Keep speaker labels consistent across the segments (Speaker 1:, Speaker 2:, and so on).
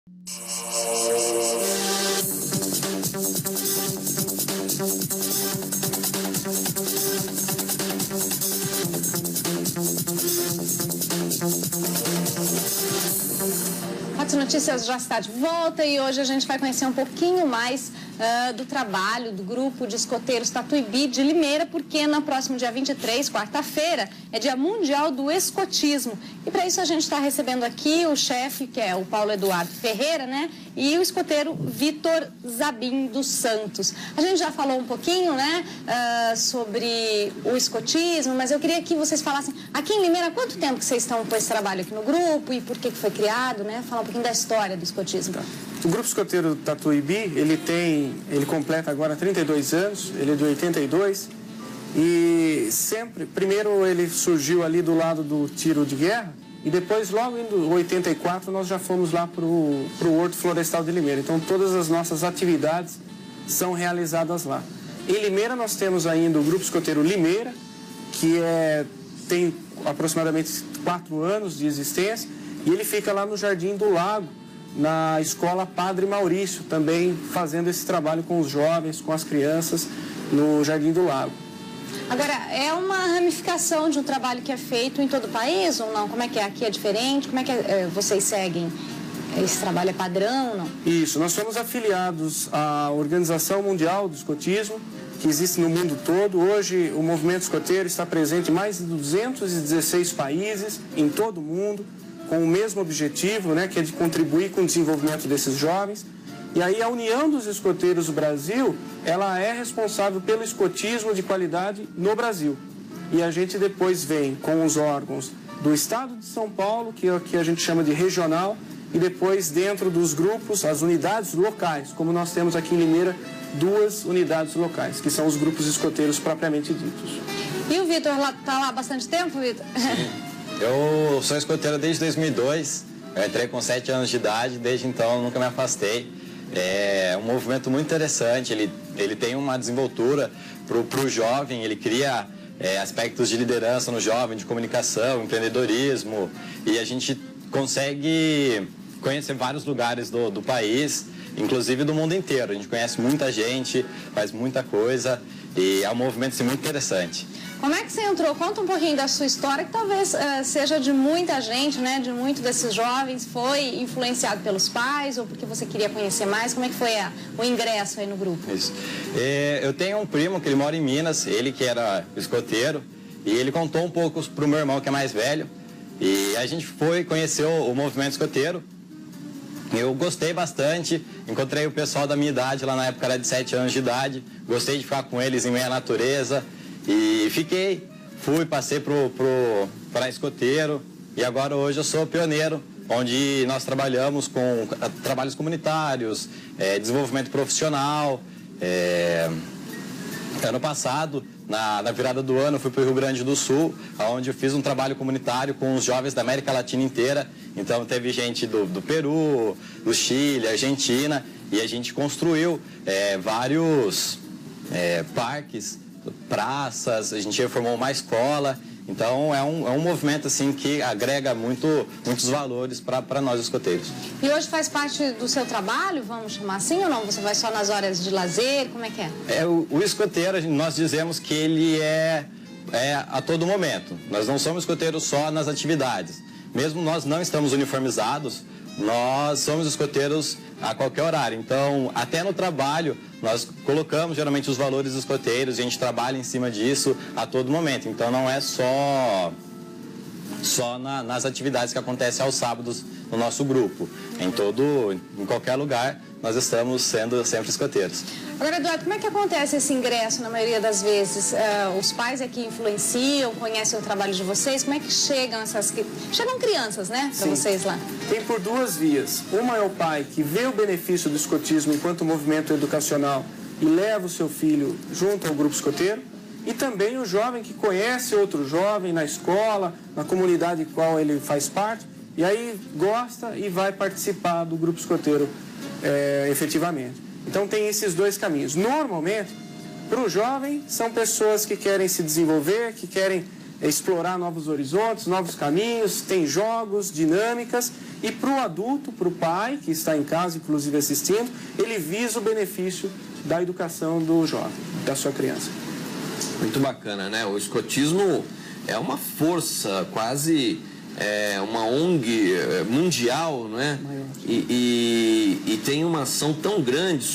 Speaker 1: Hot Notícias já está de volta e hoje a gente vai conhecer um pouquinho mais do trabalho do grupo de escoteiros Tatuíbi de Limeira, porque no próximo dia 23, quarta-feira, é Dia Mundial do Escotismo. E para isso a gente está recebendo aqui o chefe, que é o Paulo Eduardo Ferreira, né? E o escoteiro Vitor Zabim dos Santos. A gente já falou um pouquinho, né, sobre o escotismo, mas eu queria que vocês falassem, aqui em Limeira, há quanto tempo que vocês estão com esse trabalho aqui no grupo e por que foi criado, né? Falar um pouquinho da história do escotismo.
Speaker 2: O Grupo Escoteiro Tatuíbi, ele completa agora 32 anos, ele é de 82, e sempre, primeiro ele surgiu ali do lado do tiro de guerra, e depois, logo em 84, nós já fomos lá para o Horto Florestal de Limeira. Então, todas as nossas atividades são realizadas lá. Em Limeira, nós temos ainda o Grupo Escoteiro Limeira, que tem aproximadamente 4 anos de existência, e ele fica lá no Jardim do Lago, na Escola Padre Maurício, também fazendo esse trabalho com os jovens, com as crianças, no Jardim do Lago.
Speaker 1: Agora, é uma ramificação de um trabalho que é feito em todo o país ou não? Como é que é? Aqui é diferente? Como é que vocês seguem? Esse trabalho é padrão ou não?
Speaker 2: Isso, nós somos afiliados à Organização Mundial do Escotismo, que existe no mundo todo. Hoje, o movimento escoteiro está presente em mais de 216 países, em todo o mundo, com o mesmo objetivo, né, que é de contribuir com o desenvolvimento desses jovens. E aí a União dos Escoteiros do Brasil, ela é responsável pelo escotismo de qualidade no Brasil. E a gente depois vem com os órgãos do Estado de São Paulo, que é o que a gente chama de regional, e depois dentro dos grupos, as unidades locais, como nós temos aqui em Limeira, 2 unidades locais, que são os grupos escoteiros propriamente ditos.
Speaker 1: E o Vitor está lá há bastante tempo, Vitor?
Speaker 3: Sim. Eu sou escoteiro desde 2002, eu entrei com 7 anos de idade, desde então eu nunca me afastei. É um movimento muito interessante, ele tem uma desenvoltura para o jovem, ele cria aspectos de liderança no jovem, de comunicação, empreendedorismo, e a gente consegue conhecer vários lugares do país, inclusive do mundo inteiro. A gente conhece muita gente, faz muita coisa e é um movimento assim, muito interessante.
Speaker 1: Como é que você entrou? Conta um pouquinho da sua história, que talvez seja de muita gente, né? De muitos desses jovens. Foi influenciado pelos pais ou porque você queria conhecer mais? Como é que foi o ingresso aí no grupo?
Speaker 3: Isso. Eu tenho um primo que ele mora em Minas, ele que era escoteiro, e ele contou um pouco para o meu irmão que é mais velho. E a gente foi conhecer o movimento escoteiro. Eu gostei bastante, encontrei o pessoal da minha idade, lá na época era de 7 anos de idade, gostei de ficar com eles em meio à natureza e passei para escoteiro e agora hoje eu sou pioneiro, onde nós trabalhamos com trabalhos comunitários, desenvolvimento profissional. Ano passado, na virada do ano, eu fui para o Rio Grande do Sul, onde eu fiz um trabalho comunitário com os jovens da América Latina inteira. Então, teve gente do Peru, do Chile, Argentina, e a gente construiu vários parques, praças, a gente reformou uma escola. Então, é um movimento assim, que agrega muitos valores para nós escoteiros.
Speaker 1: E hoje faz parte do seu trabalho, vamos chamar assim, ou não? Você vai só nas horas de lazer? Como é que é?
Speaker 3: O escoteiro, nós dizemos que ele é a todo momento. Nós não somos escoteiros só nas atividades. Mesmo nós não estamos uniformizados, nós somos escoteiros a qualquer horário. Então, até no trabalho, nós colocamos geralmente os valores escoteiros e a gente trabalha em cima disso a todo momento. Então, não é só nas atividades que acontecem aos sábados no nosso grupo. Em qualquer lugar, nós estamos sendo sempre escoteiros.
Speaker 1: Agora, Eduardo, como é que acontece esse ingresso na maioria das vezes? Os pais é que influenciam, conhecem o trabalho de vocês? Como é que chegam Chegam crianças, né, para vocês lá?
Speaker 2: Tem por 2 vias. Uma é o pai que vê o benefício do escotismo enquanto movimento educacional e leva o seu filho junto ao grupo escoteiro. E também o jovem que conhece outro jovem na escola, na comunidade em qual ele faz parte, e aí gosta e vai participar do grupo escoteiro efetivamente. Então tem esses 2 caminhos. Normalmente, para o jovem, são pessoas que querem se desenvolver, que querem explorar novos horizontes, novos caminhos, tem jogos, dinâmicas, e para o adulto, para o pai que está em casa, inclusive assistindo, ele visa o benefício da educação do jovem, da sua criança.
Speaker 4: Muito bacana, né? O escotismo é uma força, quase uma ONG mundial, não é? E tem uma ação tão grande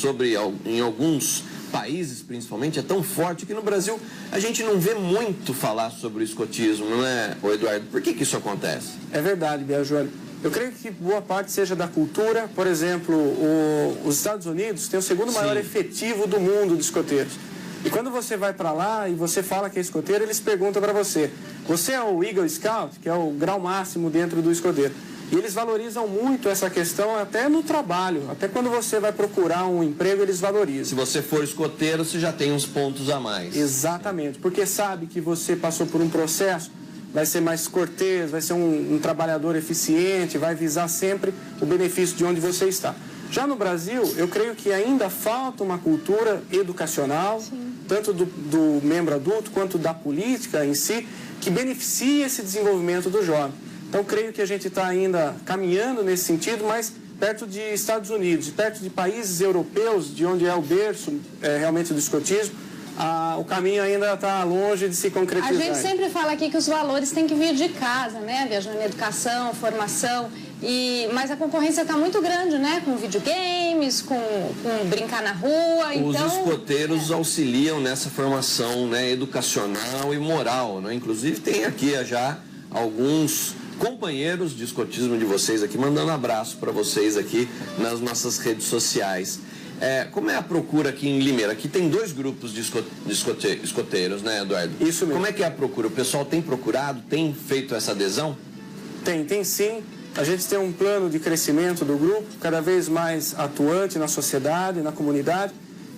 Speaker 4: em alguns países, principalmente, é tão forte que no Brasil a gente não vê muito falar sobre o escotismo, não é, Eduardo? Por que isso acontece?
Speaker 2: É verdade, Biagioli. Eu creio que boa parte seja da cultura. Por exemplo, os Estados Unidos têm o segundo maior efetivo do mundo de escoteiros. E quando você vai para lá e você fala que é escoteiro, eles perguntam para você: você é o Eagle Scout, que é o grau máximo dentro do escoteiro? E eles valorizam muito essa questão até no trabalho. Até quando você vai procurar um emprego, eles valorizam.
Speaker 4: Se você for escoteiro, você já tem uns pontos a mais.
Speaker 2: Exatamente, porque sabe que você passou por um processo, vai ser mais cortês, vai ser um trabalhador eficiente, vai visar sempre o benefício de onde você está. Já no Brasil, eu creio que ainda falta uma cultura educacional, tanto do membro adulto quanto da política em si, que beneficie esse desenvolvimento do jovem. Então, creio que a gente está ainda caminhando nesse sentido, mas perto de Estados Unidos, perto de países europeus, de onde é o berço realmente do escotismo, o caminho ainda está longe de se concretizar.
Speaker 1: A gente sempre fala aqui que os valores têm que vir de casa, né? Viajando na educação, formação, mas a concorrência está muito grande, né? Com videogames, com brincar na rua.
Speaker 4: Os escoteiros auxiliam nessa formação, né, educacional e moral, né? Inclusive tem aqui já alguns companheiros de escotismo de vocês aqui, mandando abraço para vocês aqui nas nossas redes sociais. Como é a procura aqui em Limeira? Aqui tem 2 grupos de escoteiros, né, Eduardo?
Speaker 2: Isso mesmo.
Speaker 4: Como é que é a procura? O pessoal tem procurado, tem feito essa adesão?
Speaker 2: Tem sim. A gente tem um plano de crescimento do grupo, cada vez mais atuante na sociedade, na comunidade.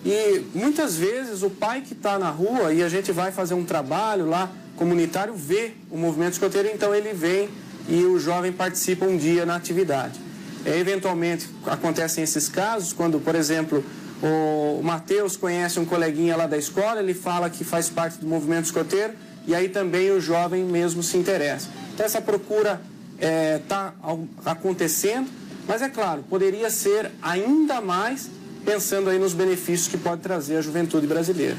Speaker 2: E muitas vezes o pai que está na rua e a gente vai fazer um trabalho lá comunitário vê o movimento escoteiro, então ele vem e o jovem participa um dia na atividade. Eventualmente acontecem esses casos quando, por exemplo, o Matheus conhece um coleguinha lá da escola, ele fala que faz parte do movimento escoteiro e aí também o jovem mesmo se interessa. Então essa procura está acontecendo, mas é claro, poderia ser ainda mais pensando aí nos benefícios que pode trazer a juventude brasileira.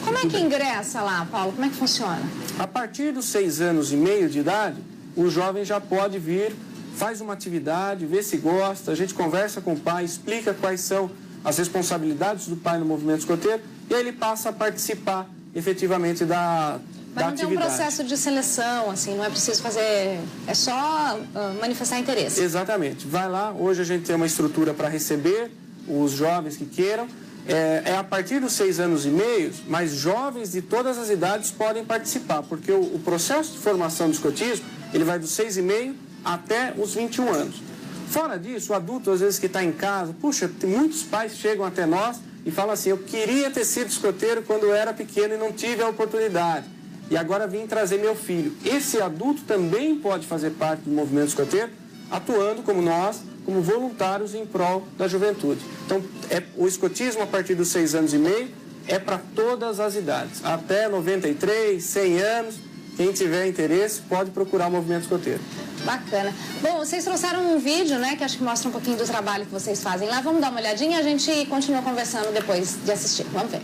Speaker 1: Como é que ingressa lá, Paulo? Como é que funciona?
Speaker 2: A partir dos 6 anos e meio de idade, o jovem já pode vir, faz uma atividade, vê se gosta, a gente conversa com o pai, explica quais são as responsabilidades do pai no movimento escoteiro e aí ele passa a participar efetivamente da
Speaker 1: Mas não
Speaker 2: atividade.
Speaker 1: tem um processo de seleção, assim, não é preciso fazer, é só manifestar interesse.
Speaker 2: Exatamente. Vai lá, hoje a gente tem uma estrutura para receber os jovens que queiram. A partir dos 6 anos e meio, mas jovens de todas as idades podem participar, porque o processo de formação do escotismo, ele vai dos 6 e meio até os 21 anos. Fora disso, o adulto, às vezes, que está em casa, puxa, muitos pais chegam até nós e falam assim: eu queria ter sido escoteiro quando eu era pequeno e não tive a oportunidade. E agora vim trazer meu filho. Esse adulto também pode fazer parte do movimento escoteiro, atuando como nós, como voluntários em prol da juventude. Então, o escotismo a partir dos 6 anos e meio é para todas as idades, até 93, 100 anos. Quem tiver interesse pode procurar o movimento escoteiro.
Speaker 1: Bacana. Bom, vocês trouxeram um vídeo, né, que acho que mostra um pouquinho do trabalho que vocês fazem lá. Vamos dar uma olhadinha e a gente continua conversando depois de assistir. Vamos ver.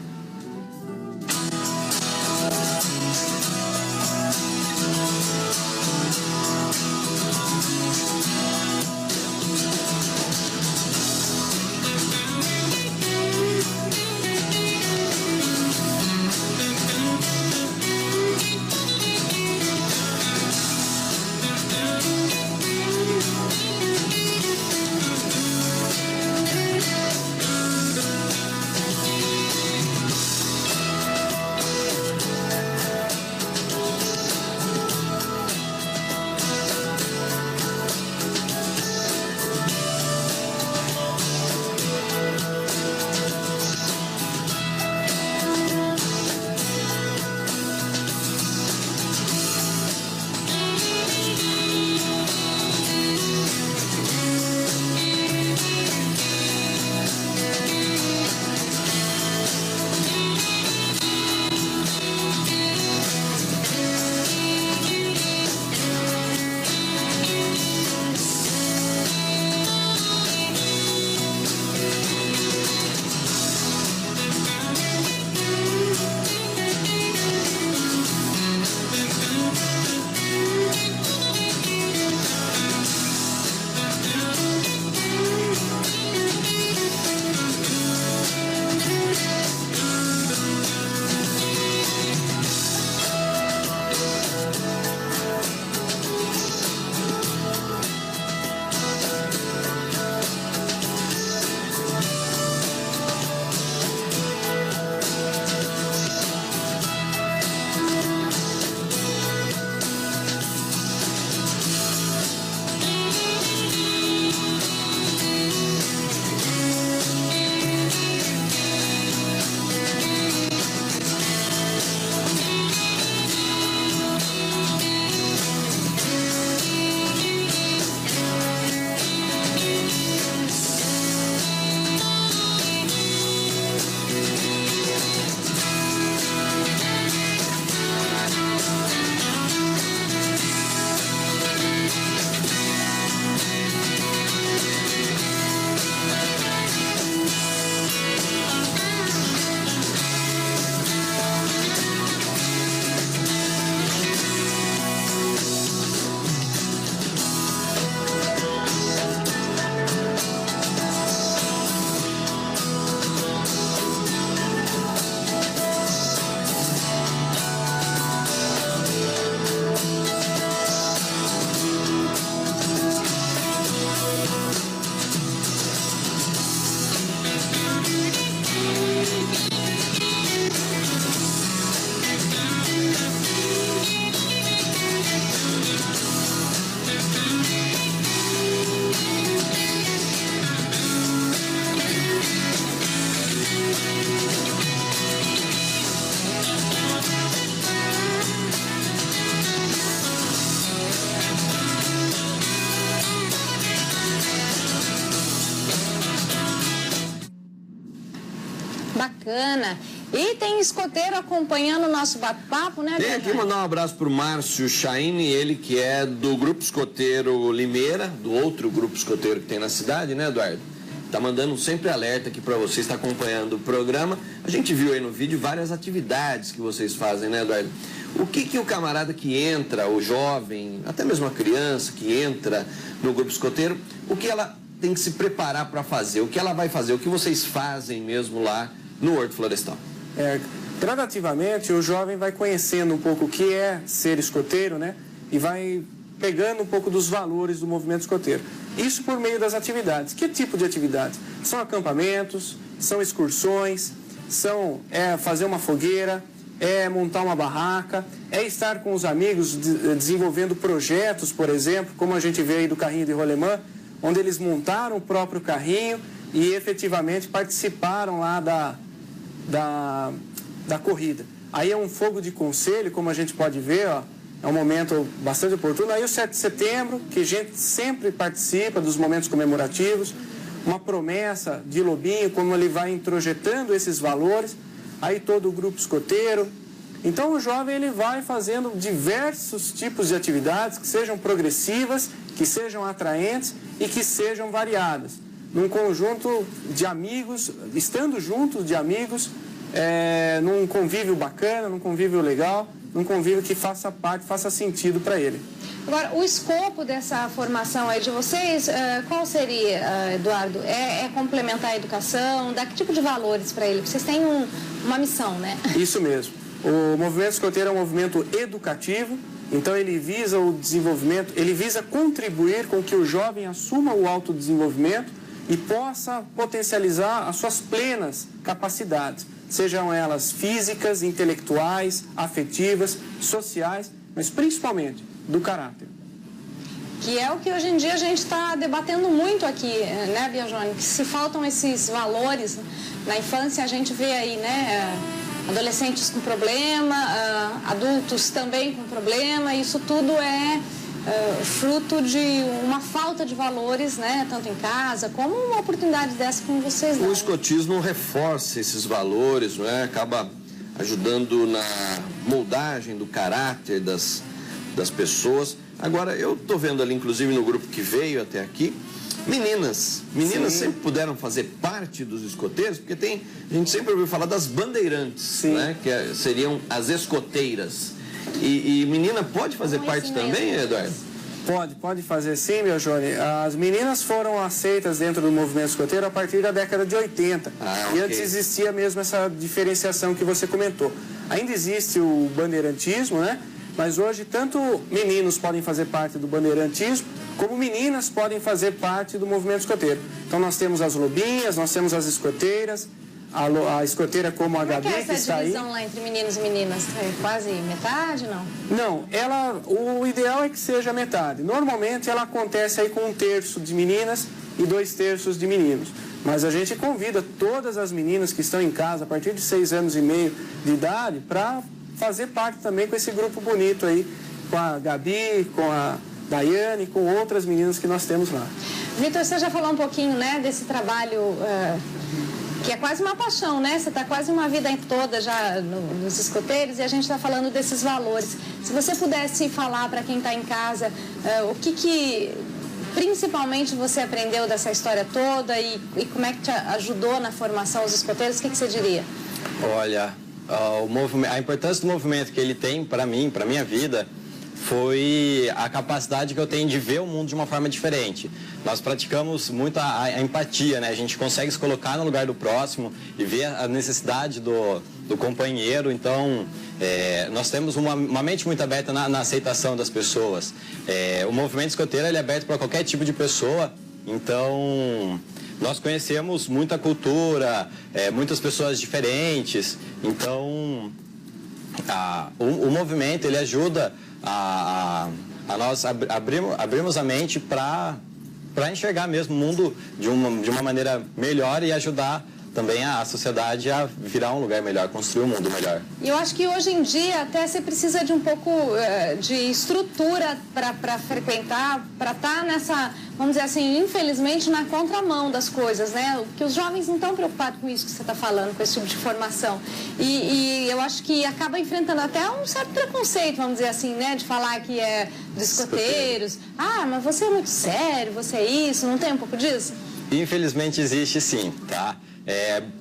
Speaker 1: bacana. E tem escoteiro acompanhando o nosso bate-papo, né,
Speaker 4: Tem aqui mandar um abraço pro Márcio Chaine, ele que é do Grupo Escoteiro Limeira, do outro grupo escoteiro que tem na cidade, né, Eduardo? Tá mandando sempre alerta aqui para você, está acompanhando o programa. A gente viu aí no vídeo várias atividades que vocês fazem, né, Eduardo? O que o camarada que entra, o jovem, até mesmo a criança que entra no grupo escoteiro, o que ela tem que se preparar para fazer? O que ela vai fazer? O que vocês fazem mesmo lá no Horto Florestal?
Speaker 2: Gradativamente, o jovem vai conhecendo um pouco o que é ser escoteiro, né? E vai pegando um pouco dos valores do movimento escoteiro. Isso por meio das atividades. Que tipo de atividades? São acampamentos, são excursões, são fazer uma fogueira, montar uma barraca, estar com os amigos desenvolvendo projetos, por exemplo, como a gente vê aí do carrinho de rolemã, onde eles montaram o próprio carrinho e efetivamente participaram lá da corrida. Aí é um fogo de conselho, como a gente pode ver, ó, é um momento bastante oportuno. Aí o 7 de setembro, que a gente sempre participa dos momentos comemorativos, uma promessa de Lobinho, como ele vai introjetando esses valores, aí todo o grupo escoteiro. Então o jovem ele vai fazendo diversos tipos de atividades que sejam progressivas, que sejam atraentes e que sejam variadas. Num conjunto de amigos, estando juntos de amigos, num convívio bacana, num convívio legal, num convívio que faça parte, faça sentido para ele.
Speaker 1: Agora, o escopo dessa formação aí de vocês, qual seria, Eduardo? É complementar a educação? Dar que tipo de valores para ele? Vocês têm uma missão, né?
Speaker 2: Isso mesmo. O movimento escoteiro é um movimento educativo, então ele visa o desenvolvimento, ele visa contribuir com que o jovem assuma o autodesenvolvimento e possa potencializar as suas plenas capacidades, sejam elas físicas, intelectuais, afetivas, sociais, mas principalmente do caráter.
Speaker 1: Que é o que hoje em dia a gente está debatendo muito aqui, né, Biagione? Que se faltam esses valores na infância, a gente vê aí, né, adolescentes com problema, adultos também com problema, isso tudo é fruto de uma falta de valores, né, tanto em casa como uma oportunidade dessa como vocês dão.
Speaker 4: O escotismo reforça esses valores, não é? Acaba ajudando na moldagem do caráter das pessoas. Agora, eu estou vendo ali, inclusive no grupo que veio até aqui, meninas sempre puderam fazer parte dos escoteiros, porque a gente sempre ouviu falar das bandeirantes, né, que seriam as escoteiras. E menina pode fazer parte também, Eduardo?
Speaker 2: Pode fazer sim, Biagione. As meninas foram aceitas dentro do movimento escoteiro a partir da década de 80. E antes existia mesmo essa diferenciação que você comentou. Ainda existe o bandeirantismo, né? Mas hoje tanto meninos podem fazer parte do bandeirantismo, como meninas podem fazer parte do movimento escoteiro. Então nós temos as lobinhas, nós temos as escoteiras, a escoteira como a Gabi, que está aí.
Speaker 1: Essa divisão lá entre meninos e meninas? É quase metade, não?
Speaker 2: Não, o ideal é que seja metade. Normalmente ela acontece aí com 1/3 de meninas e 2/3 de meninos. Mas a gente convida todas as meninas que estão em casa a partir de 6 anos e meio de idade para fazer parte também com esse grupo bonito aí, com a Gabi, com a Daiane, com outras meninas que nós temos lá.
Speaker 1: Vitor, você já falou um pouquinho, né, desse trabalho que é quase uma paixão, né? Você está quase uma vida toda já nos escoteiros e a gente está falando desses valores. Se você pudesse falar para quem está em casa, o que principalmente você aprendeu dessa história toda e como é que te ajudou na formação dos escoteiros, o que você diria?
Speaker 3: Olha, a importância do movimento que ele tem para mim, para minha vida, foi a capacidade que eu tenho de ver o mundo de uma forma diferente. Nós praticamos muito a empatia, né? A gente consegue se colocar no lugar do próximo e ver a necessidade do companheiro. Então, nós temos uma mente muito aberta na aceitação das pessoas. O movimento escoteiro ele é aberto para qualquer tipo de pessoa. Então, nós conhecemos muita cultura, muitas pessoas diferentes. Então, o movimento ele ajuda a nós abrirmos a mente para enxergar mesmo o mundo de uma maneira melhor e ajudar também a sociedade a virar um lugar melhor, construir um mundo melhor.
Speaker 1: E eu acho que hoje em dia até você precisa de um pouco de estrutura para frequentar, para estar nessa, vamos dizer assim, infelizmente na contramão das coisas, né? Porque os jovens não estão preocupados com isso que você está falando, com esse tipo de formação. E eu acho que acaba enfrentando até um certo preconceito, vamos dizer assim, né? De falar que é dos escoteiros. Ah, mas você é muito sério, você é isso, não tem um pouco disso?
Speaker 3: Infelizmente existe sim, tá?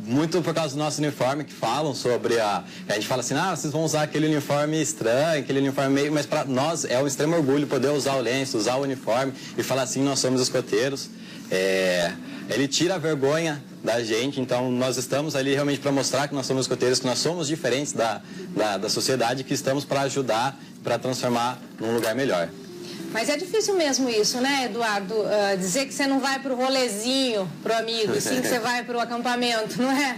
Speaker 3: Muito por causa do nosso uniforme que falam sobre a gente fala assim, vocês vão usar aquele uniforme estranho, aquele uniforme meio, mas para nós é um extremo orgulho poder usar o lenço, usar o uniforme e falar assim, nós somos escoteiros. Ele tira a vergonha da gente, então nós estamos ali realmente para mostrar que nós somos escoteiros, que nós somos diferentes da sociedade, que estamos para ajudar, para transformar num lugar melhor.
Speaker 1: Mas é difícil mesmo isso, né, Eduardo? Dizer que você não vai para o rolezinho, para o amigo, sim que você vai para o acampamento, não é?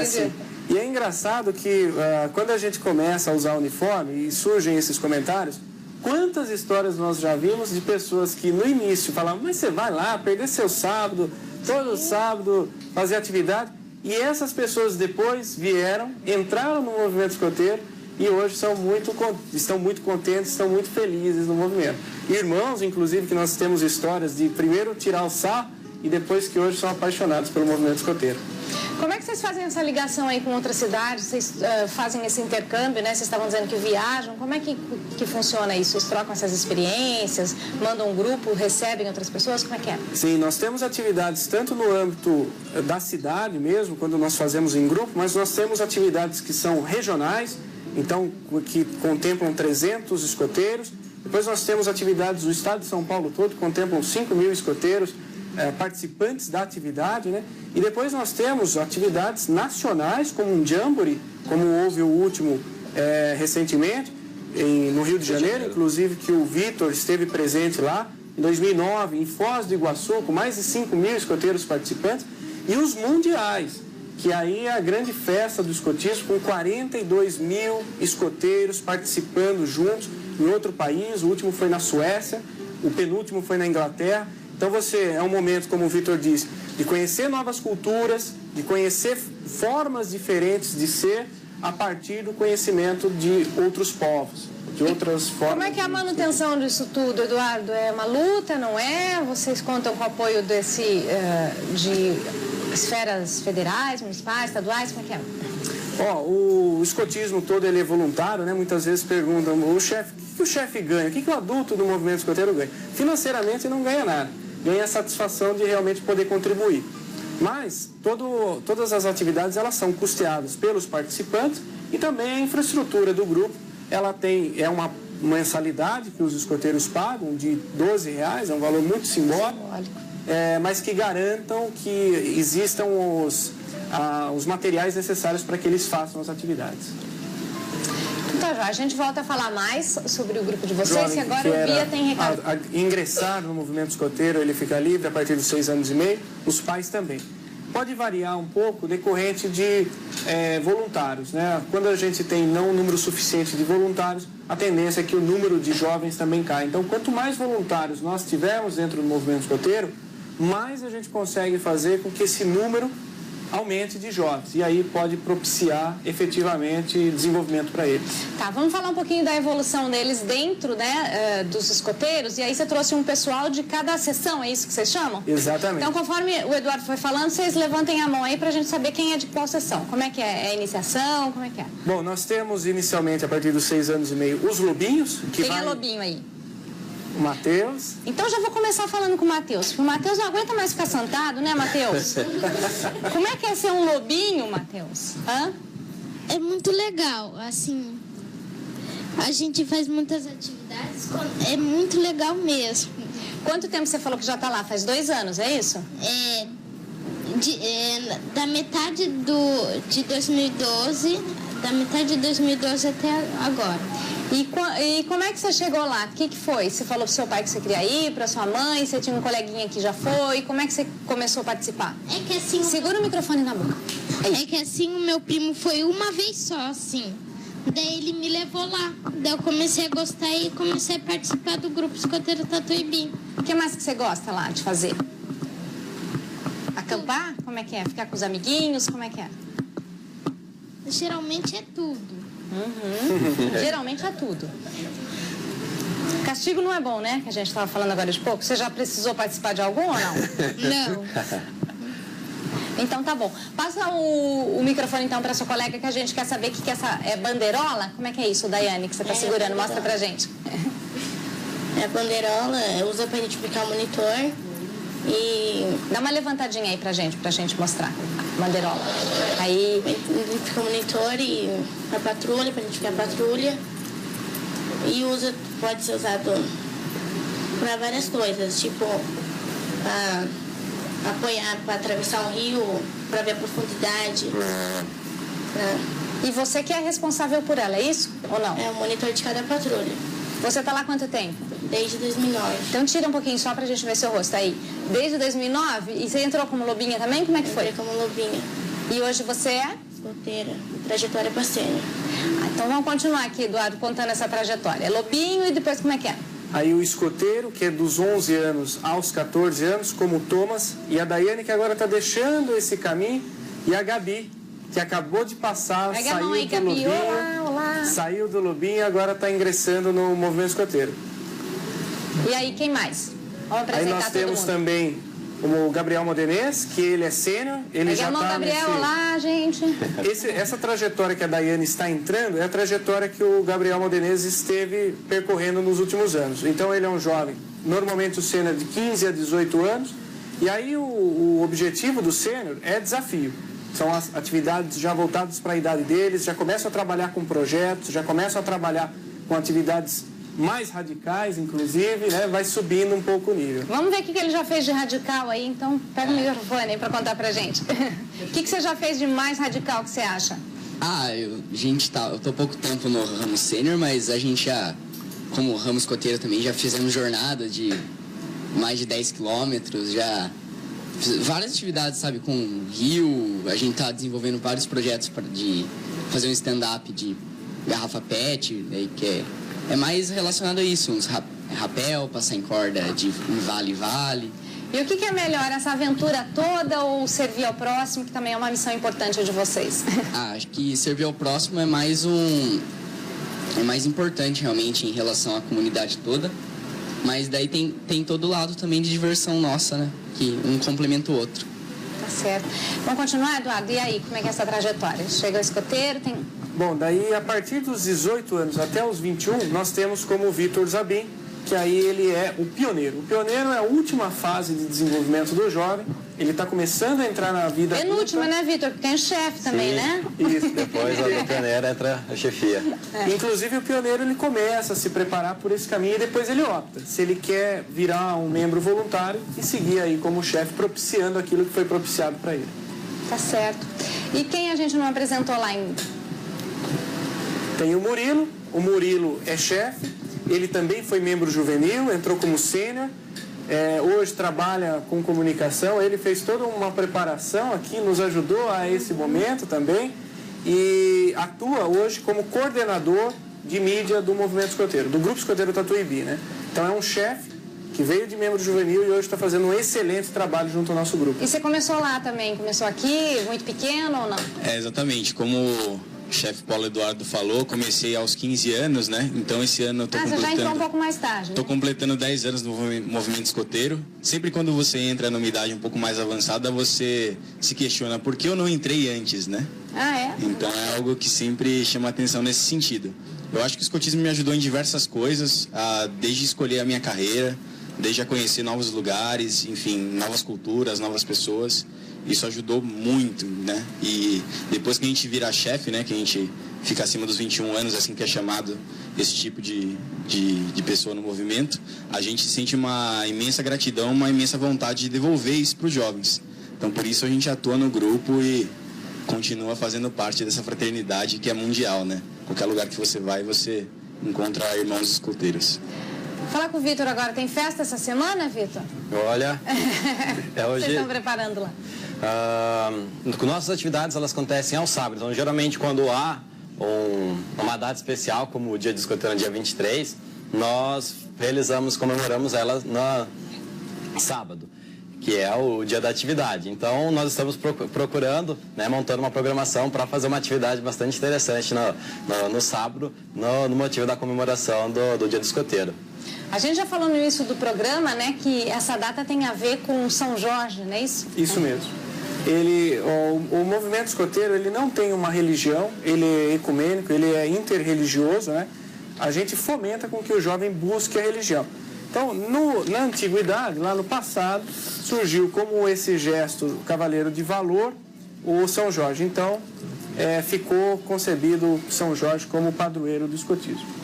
Speaker 2: Sim. E é engraçado que quando a gente começa a usar uniforme e surgem esses comentários, quantas histórias nós já vimos de pessoas que no início falavam, mas você vai lá, perder seu sábado, todo sábado, fazer atividade. E essas pessoas depois entraram no movimento escoteiro, e hoje estão muito contentes, estão muito felizes no movimento. Irmãos, inclusive, que nós temos histórias de primeiro tirar o sarro e depois que hoje são apaixonados pelo movimento escoteiro.
Speaker 1: Como é que vocês fazem essa ligação aí com outras cidades? Vocês fazem esse intercâmbio, né? Vocês estavam dizendo que viajam. Como é que funciona isso? Vocês trocam essas experiências, mandam um grupo, recebem outras pessoas? Como é que é?
Speaker 2: Sim, nós temos atividades tanto no âmbito da cidade mesmo, quando nós fazemos em grupo, mas nós temos atividades que são regionais, então, que contemplam 300 escoteiros. Depois nós temos atividades do estado de São Paulo todo, que contemplam 5.000 escoteiros participantes da atividade, né? E depois nós temos atividades nacionais, como um jamboree, como houve o último recentemente, no Rio de Janeiro, inclusive que o Vitor esteve presente lá, em 2009, em Foz do Iguaçu, com mais de 5.000 escoteiros participantes, e os mundiais, que aí é a grande festa do escotismo, com 42.000 escoteiros participando juntos em outro país. O último foi na Suécia, o penúltimo foi na Inglaterra. Então é um momento, como o Vitor disse, de conhecer novas culturas, de conhecer formas diferentes de ser a partir do conhecimento de outros povos, de outras formas.
Speaker 1: Como é que é a manutenção disso tudo, Eduardo? É uma luta, não é? Vocês contam com o apoio de esferas federais, municipais, estaduais? Como é que é?
Speaker 2: O escotismo todo ele é voluntário, né? Muitas vezes perguntam, o chefe, o que o chefe ganha? O que o adulto do movimento escoteiro ganha? Financeiramente não ganha nada, ganha a satisfação de realmente poder contribuir. Mas todas as atividades elas são custeadas pelos participantes e também a infraestrutura do grupo, ela tem uma mensalidade que os escoteiros pagam de R$12, é um valor muito simbólico. Mas que garantam que existam os materiais necessários para que eles façam as atividades.
Speaker 1: Então, já, a gente volta a falar mais sobre o grupo de vocês, que agora o Bia tem recado.
Speaker 2: Ingressar no movimento escoteiro, ele fica livre a partir dos 6 anos e meio, os pais também. Pode variar um pouco decorrente de voluntários, né? Quando a gente tem não um número suficiente de voluntários, a tendência é que o número de jovens também cai. Então, quanto mais voluntários nós tivermos dentro do movimento escoteiro, mais a gente consegue fazer com que esse número aumente de jovens. E aí pode propiciar efetivamente desenvolvimento para eles.
Speaker 1: Tá, vamos falar um pouquinho da evolução deles dentro, né, dos escoteiros. E aí você trouxe um pessoal de cada seção, é isso que vocês chamam?
Speaker 2: Exatamente.
Speaker 1: Então, conforme o Eduardo foi falando, vocês levantem a mão aí para a gente saber quem é de qual seção. Como é que é? É iniciação? Como é que é?
Speaker 2: Bom, nós temos inicialmente, a partir dos 6 anos e meio, os lobinhos.
Speaker 1: Quem é lobinho aí?
Speaker 2: O Matheus.
Speaker 1: Então já vou começar falando com o Matheus, porque o Matheus não aguenta mais ficar sentado, né, Matheus? Como é que é ser um lobinho, Matheus?
Speaker 5: É muito legal, assim, a gente faz muitas atividades, é muito legal mesmo.
Speaker 1: Quanto tempo você falou que já está lá? Faz 2 anos, é isso?
Speaker 5: Da metade de 2012, da metade de 2012 até agora.
Speaker 1: E como é que você chegou lá? O que foi? Você falou pro seu pai que você queria ir, pra sua mãe, você tinha um coleguinha que já foi. Como é que você começou a participar?
Speaker 5: É que assim...
Speaker 1: Segura o microfone na boca.
Speaker 5: É que assim, o meu primo foi uma vez só, assim. Daí ele me levou lá. Daí eu comecei a gostar e comecei a participar do grupo escoteiro Tatuíbi.
Speaker 1: O que mais que você gosta lá de fazer? Acampar? Como é que é? Ficar com os amiguinhos? Como é que é?
Speaker 5: Geralmente é tudo.
Speaker 1: Geralmente é tudo. Castigo não é bom, né? Que a gente estava falando agora de pouco. Você já precisou participar de algum ou não?
Speaker 5: Não.
Speaker 1: Então tá bom. Passa o microfone então para sua colega que a gente quer saber o que é essa bandeirola. Como é que é isso, Daiane, que você está segurando? Mostra pra gente.
Speaker 6: A bandeirola usa para identificar o monitor e...
Speaker 1: Dá uma levantadinha aí pra gente mostrar. Bandeirola. Aí...
Speaker 6: Identifica o monitor e a patrulha, para identificar a patrulha. E pode ser usado para várias coisas, tipo... apoiar para atravessar um rio, para ver a profundidade.
Speaker 1: E você que é responsável por ela, é isso ou não?
Speaker 6: É o monitor de cada patrulha.
Speaker 1: Você tá lá há quanto tempo?
Speaker 6: Desde 2009.
Speaker 1: Então tira um pouquinho só pra gente ver seu rosto aí. Desde 2009? E você entrou como lobinha também? Como é que foi?
Speaker 6: Entrei como lobinha.
Speaker 1: E hoje você é?
Speaker 6: Escoteira. Trajetória para sênior.
Speaker 1: Então vamos continuar aqui, Eduardo, contando essa trajetória. É lobinho e depois como é que é?
Speaker 2: Aí o escoteiro, que é dos 11 anos aos 14 anos, como o Thomas, e a Daiane, que agora está deixando esse caminho, e a Gabi, que acabou de passar, saiu do lobinho,
Speaker 1: olá.
Speaker 2: saiu do lobinho e agora está ingressando no movimento escoteiro.
Speaker 1: E aí, quem mais? Vamos apresentar
Speaker 2: Aí nós temos
Speaker 1: todo mundo.
Speaker 2: também o Gabriel Modenês, que ele é sênior, ele já está
Speaker 1: Gabriel, olá, gente.
Speaker 2: Essa trajetória que a Daiane está entrando é a trajetória que o Gabriel Modenês esteve percorrendo nos últimos anos. Então ele é um jovem, normalmente o sênior de 15 a 18 anos, e aí o objetivo do sênior é desafio. São as atividades já voltadas para a idade deles, já começam a trabalhar com projetos, já começam a trabalhar com atividades mais radicais, inclusive, né? Vai subindo um pouco o nível.
Speaker 1: Vamos ver o que ele já fez de radical aí, então pega o microfone aí para contar pra gente. O que você já fez de mais radical que você acha?
Speaker 7: Eu tô há pouco tempo no ramo sênior, mas a gente já, como ramo escoteiro também, já fizemos jornada de mais de 10 quilômetros, já várias atividades, sabe, com rio, a gente tá desenvolvendo vários projetos de fazer um stand-up de garrafa PET, né, que é mais relacionado a isso, uns rapel, passar em corda de vale.
Speaker 1: E o que é melhor, essa aventura toda ou servir ao próximo, que também é uma missão importante de vocês?
Speaker 7: Acho que servir ao próximo é mais importante realmente em relação à comunidade toda, mas daí tem todo o lado também de diversão nossa, né? Que um complementa o outro.
Speaker 1: Tá certo. Vamos continuar, Eduardo? E aí, como é que é essa trajetória? Chega ao escoteiro, tem...
Speaker 2: Bom, daí a partir dos 18 anos até os 21, nós temos como o Vitor Zabim, que aí ele é o pioneiro. O pioneiro é a última fase de desenvolvimento do jovem. Ele está começando a entrar na vida adulta.
Speaker 1: Penúltima, né, Vitor? Porque tem o chefe também, né?
Speaker 2: Isso.
Speaker 3: Depois do pioneiro entra a chefia.
Speaker 2: Inclusive o pioneiro ele começa a se preparar por esse caminho e depois ele opta se ele quer virar um membro voluntário e seguir aí como chefe, propiciando aquilo que foi propiciado para ele.
Speaker 1: Tá certo. E quem a gente não apresentou lá ainda?
Speaker 2: Tem o Murilo é chefe, ele também foi membro juvenil, entrou como sênior, hoje trabalha com comunicação, ele fez toda uma preparação aqui, nos ajudou a esse momento também e atua hoje como coordenador de mídia do movimento escoteiro, do grupo escoteiro Tatuíbi, né? Então é um chefe que veio de membro juvenil e hoje está fazendo um excelente trabalho junto ao nosso grupo.
Speaker 1: E você começou lá também? Começou aqui, muito pequeno ou não?
Speaker 8: Exatamente, como o chefe Paulo Eduardo falou, comecei aos 15 anos, né? Então esse ano eu tô completando...
Speaker 1: Você já entrou um pouco mais tarde, né?
Speaker 8: Tô completando 10 anos no movimento escoteiro. Sempre quando você entra numa idade um pouco mais avançada, você se questiona por que eu não entrei antes, né?
Speaker 1: Ah, é?
Speaker 8: Então é algo que sempre chama atenção nesse sentido. Eu acho que o escotismo me ajudou em diversas coisas, desde escolher a minha carreira, desde a conhecer novos lugares, enfim, novas culturas, novas pessoas. Isso ajudou muito, né? E depois que a gente vira chefe, né? Que a gente fica acima dos 21 anos, assim que é chamado esse tipo de pessoa no movimento, a gente sente uma imensa gratidão, uma imensa vontade de devolver isso para os jovens. Então, por isso a gente atua no grupo e continua fazendo parte dessa fraternidade que é mundial, né? Qualquer lugar que você vai, você encontra irmãos escoteiros.
Speaker 1: Falar com o Vitor agora. Tem festa essa semana, Vitor?
Speaker 3: Olha, hoje...
Speaker 1: Vocês estão preparando lá?
Speaker 3: Nossas atividades, elas acontecem aos sábados. Então, geralmente, quando há uma data especial, como o Dia do Escoteiro, dia 23, nós comemoramos ela no sábado. que é o dia da atividade. Então, nós estamos procurando, né, montando uma programação para fazer uma atividade bastante interessante no sábado, no motivo da comemoração do Dia do Escoteiro.
Speaker 1: A gente já falou no início do programa, né, que essa data tem a ver com São Jorge, não é isso?
Speaker 2: Isso mesmo. O movimento escoteiro, ele não tem uma religião, ele é ecumênico, ele é interreligioso, né? A gente fomenta com que o jovem busque a religião. Então, na antiguidade, lá no passado, surgiu como esse gesto cavaleiro de valor o São Jorge. Então, ficou concebido São Jorge como padroeiro do escotismo.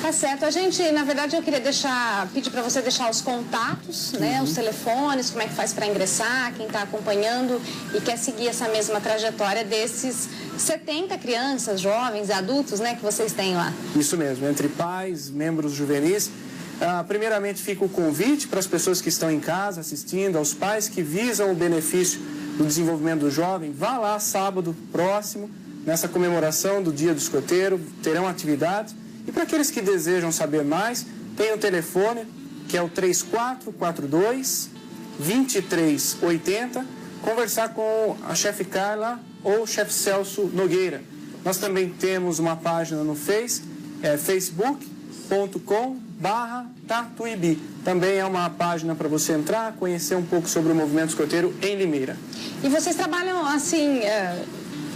Speaker 1: Tá certo. A gente, na verdade, eu queria pedir para você deixar os contatos, né, os telefones, como é que faz para ingressar, quem está acompanhando e quer seguir essa mesma trajetória desses 70 crianças, jovens, adultos, né, que vocês têm lá.
Speaker 2: Isso mesmo, entre pais, membros juvenis. Primeiramente, fica o convite para as pessoas que estão em casa assistindo, aos pais que visam o benefício do desenvolvimento do jovem. Vá lá sábado próximo, nessa comemoração do Dia do Escoteiro, terão atividades. E para aqueles que desejam saber mais, tem o telefone, que é o 3442-2380, conversar com a chefe Carla ou o chefe Celso Nogueira. Nós também temos uma página no facebook.com/Tatuibi. Também é uma página para você entrar, conhecer um pouco sobre o movimento escoteiro em Limeira.
Speaker 1: E vocês trabalham assim,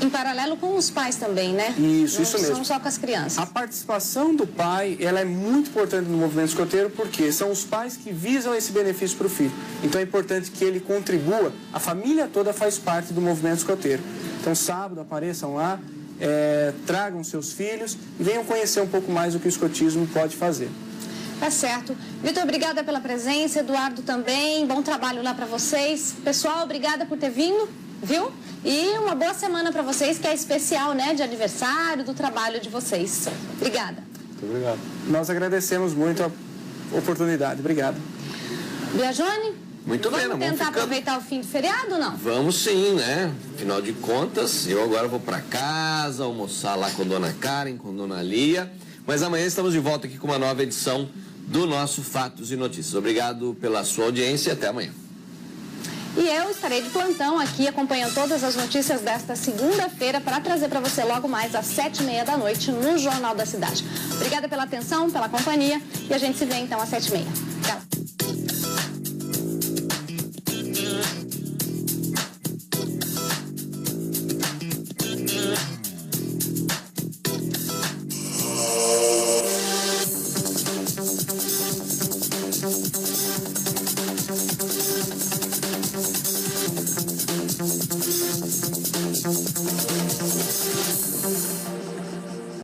Speaker 1: em paralelo com os pais também, né?
Speaker 2: Isso mesmo.
Speaker 1: Não são só com as crianças.
Speaker 2: A participação do pai, ela é muito importante no movimento escoteiro, porque são os pais que visam esse benefício para o filho. Então é importante que ele contribua, a família toda faz parte do movimento escoteiro. Então sábado apareçam lá, tragam seus filhos e venham conhecer um pouco mais o que o escotismo pode fazer.
Speaker 1: Tá certo. Vitor, obrigada pela presença. Eduardo também. Bom trabalho lá para vocês. Pessoal, obrigada por ter vindo, viu? E uma boa semana para vocês, que é especial, né? De aniversário, do trabalho de vocês. Obrigada.
Speaker 2: Muito obrigado. Nós agradecemos muito a oportunidade. Obrigado.
Speaker 1: Biagione?
Speaker 4: Muito bem,
Speaker 1: vamos tentar aproveitar o fim do feriado ou não?
Speaker 4: Vamos sim, né? Afinal de contas, eu agora vou para casa, almoçar lá com Dona Karen, com Dona Lia. Mas amanhã estamos de volta aqui com uma nova edição do nosso Fatos e Notícias. Obrigado pela sua audiência e até amanhã.
Speaker 1: E eu estarei de plantão aqui acompanhando todas as notícias desta segunda-feira para trazer para você logo mais às 7h30 da noite no Jornal da Cidade. Obrigada pela atenção, pela companhia e a gente se vê então às 7h30. Até lá.
Speaker 9: Thank you.